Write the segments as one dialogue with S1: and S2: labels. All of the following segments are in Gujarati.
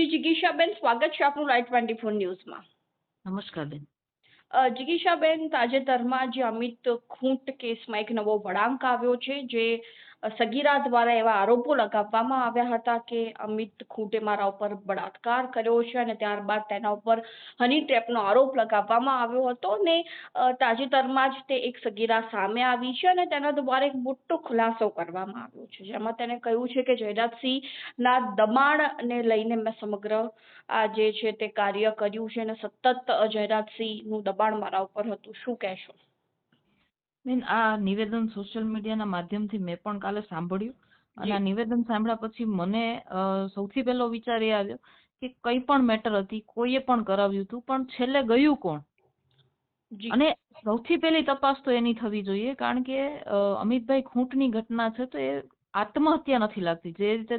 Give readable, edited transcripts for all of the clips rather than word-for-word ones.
S1: જી જિગીશાબેન, સ્વાગત છે આપનું લાઈવ 24 ન્યૂઝમાં.
S2: નમસ્કાર બેન.
S1: જિગીશાબેન, તાજેતરમાં જે અમિત ખૂંટ કેસમાં એક નવો વળાંક આવ્યો છે, જે સગીરા દ્વારા એવા આરોપો લગાવવામાં આવ્યા હતા કે અમિત ખૂંટે મારા ઉપર બળાત્કાર કર્યો છે અને ત્યારબાદ તેના ઉપર હની ટ્રેપનો આરોપ લગાવવામાં આવ્યો હતો ને તાજેતરમાં જ તે એક સગીરા સામે આવી છે અને તેના દ્વારા એક મોટો ખુલાસો કરવામાં આવ્યો છે, જેમાં તેને કહ્યું છે કે જયરાજસિંહના દબાણને લઈને મેં સમગ્ર આ જે છે તે કાર્ય કર્યું છે અને સતત જયરાજસિંહનું દબાણ મારા ઉપર હતું. શું કહેશો?
S2: બેન, આ નિવેદન સોશિયલ મીડિયાના માધ્યમથી મેં પણ કાલે સાંભળ્યું અને આ નિવેદન સાંભળ્યા પછી મને સૌથી પહેલો વિચાર એ આવ્યો કે કઈ પણ મેટર હતી, કોઈએ પણ કરાવ્યું હતું, પણ છેલ્લે ગયું કોણ? અને સૌથી પહેલી તપાસ તો એની થવી જોઈએ, કારણ કે અમિતભાઈ ખૂંટની ઘટના છે તો એ આત્મહત્યા નથી લાગતી. જે રીતે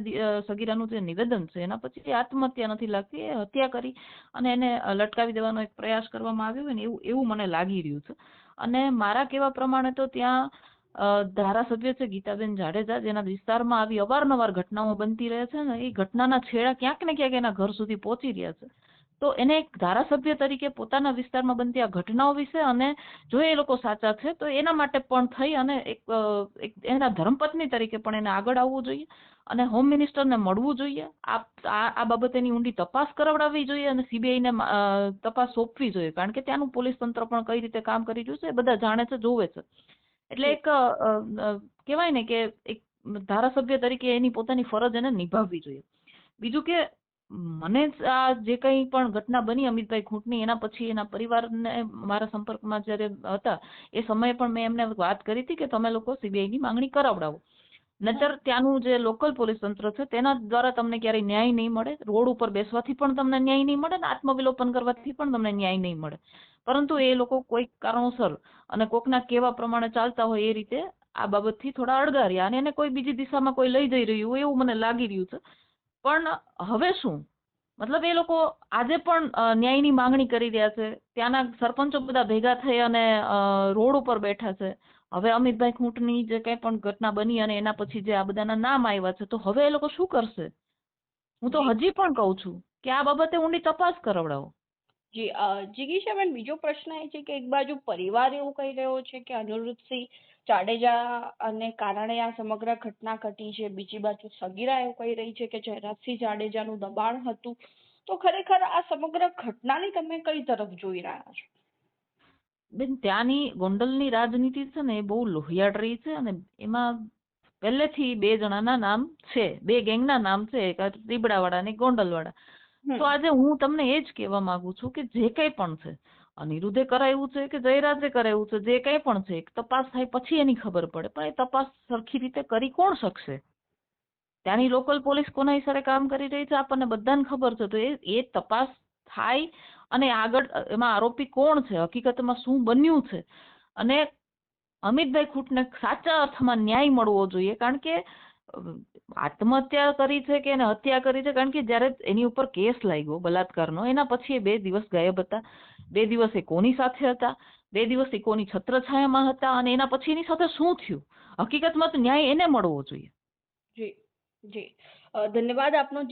S2: સગીરાનું જે નિવેદન છે એના પછી એ આત્મહત્યા નથી લાગતી, એ હત્યા કરી અને એને લટકાવી દેવાનો એક પ્રયાસ કરવામાં આવ્યો હોય ને એવું મને લાગી રહ્યું છે. અને મારા કહેવા પ્રમાણે તો ત્યાં ધારાસભ્ય છે ગીતાબેન જાડેજા, જેના વિસ્તારમાં આવી અવારનવાર ઘટનાઓ બનતી રહે છે ને, એ ઘટનાના છેડા ક્યાંક ને ક્યાંક એના ઘર સુધી પહોંચી રહ્યા છે. તો એને એક ધારાસભ્ય તરીકે પોતાના વિસ્તારમાં બનતી આ ઘટનાઓ વિશે, અને જો એ લોકો સાચા છે તો એના માટે પણ થઈ અને એક એના ધર્મપત્ની તરીકે પણ એને આગળ આવવું જોઈએ અને હોમ મિનિસ્ટરને મળવું જોઈએ. આ બાબતેની ઊંડી તપાસ કરાવડાવવી જોઈએ અને સીબીઆઈને તપાસ સોંપવી જોઈએ, કારણ કે ત્યાંનું પોલીસ તંત્ર પણ કઈ રીતે કામ કરી રહ્યું છે એ બધા જાણે છે, જોવે છે. એટલે એક કહેવાય ને કે એક ધારાસભ્ય તરીકે એની પોતાની ફરજ એને નિભાવવી જોઈએ. બીજું કે મને આ જે કંઈ પણ ઘટના બની અમિતભાઈ ખૂંટની, એના પછી એના પરિવારને મારા સંપર્કમાં જ્યારે હતા એ સમયે પણ મેં એમને વાત કરી હતી કે તમે લોકો સીબીઆઈની માંગણી કરાવડાવો, નતર ત્યાંનું જે લોકલ પોલીસ તંત્ર છે તેના દ્વારા તમને ક્યારેય ન્યાય નહીં મળે. રોડ ઉપર બેસવાથી પણ તમને ન્યાય નહીં મળે ને આત્મવિલોપન કરવાથી પણ તમને ન્યાય નહીં મળે. પરંતુ એ લોકો કોઈક કારણોસર અને કોકના કહેવા પ્રમાણે ચાલતા હોય એ રીતે આ બાબતથી થોડા અળગા રહ્યા અને એને કોઈ બીજી દિશામાં કોઈ લઈ જઈ રહ્યું હોય એવું મને લાગી રહ્યું છે. પણ હવે શું, મતલબ એ લોકો આજે પણ ન્યાયની માંગણી કરી રહ્યા છે. ત્યાંના સરપંચો બધા ભેગા થઈ અને રોડ ઉપર બેઠા છે. હવે અમિતભાઈ ખૂંટની જે કંઈ પણ ઘટના બની અને એના પછી જે આ બધાના નામ આવ્યા છે, તો હવે એ લોકો શું કરશે? હું તો હજી પણ કહું છું કે આ બાબતે ઊંડી તપાસ કરાવડાવો.
S1: જી જિગીશાબેન, બીજો પ્રશ્ન એ છે કે એક બાજુ પરિવાર એવું કહી રહ્યો છે કે અનિરુદ્ધસિંહ જાડેજા અને કારણે આ સમગ્ર ઘટના ઘટી છે, બીજી બાજુ સગીરા એવું કહી રહી છે કે જયરાજસિંહ જાડેજાનું દબાણ હતું. તો ખરેખર આ સમગ્ર ઘટનાની તમે કઈ તરફ જોઈ રહ્યા છો?
S2: બેન, ત્યાંની ગોંડલની રાજનીતિ છે ને એ બહુ લોહિયાળ રહી છે અને એમાં પહેલેથી બે જણાના નામ છે, બે ગેંગના નામ છે, એક રીબડાવાળા અને ગોંડલવાળા. તો આજે હું તમને એ જ કહેવા માંગુ છું કે જે કંઈ પણ છે, અનિરુદ્ધે કરાવ્યું છે કે જયરાજે કરાવ્યું છે, જે કંઈ પણ છે, એક તપાસ થાય પછી એની ખબર પડે. પણ એ તપાસ સરખી રીતે કરી કોણ શકશે? ત્યાંની લોકલ પોલીસ કોના ઈશારે કામ કરી રહી છે આપણને બધાને ખબર છે. તો એ તપાસ થાય અને આગળ એમાં આરોપી કોણ છે, હકીકતમાં શું બન્યું છે, અને અમિતભાઈ ખૂંટને સાચા અર્થમાં ન્યાય મળવો જોઈએ. કારણ કે આત્મહત્યા કરી છે કે એને હત્યા કરી છે, કારણ કે જ્યારે એની ઉપર કેસ લાગ્યો બલાત્કારનો, એના પછી એ 2 દિવસ ગાયબ હતા. 2 દિવસ એ કોની સાથે હતા, 2 દિવસ એ કોની છત્રછાયામાં હતા, અને એના પછી એની સાથે શું થયું? હકીકતમાં તો ન્યાય એને મળવો જોઈએ.
S1: જી જી, ધન્યવાદ આપનો.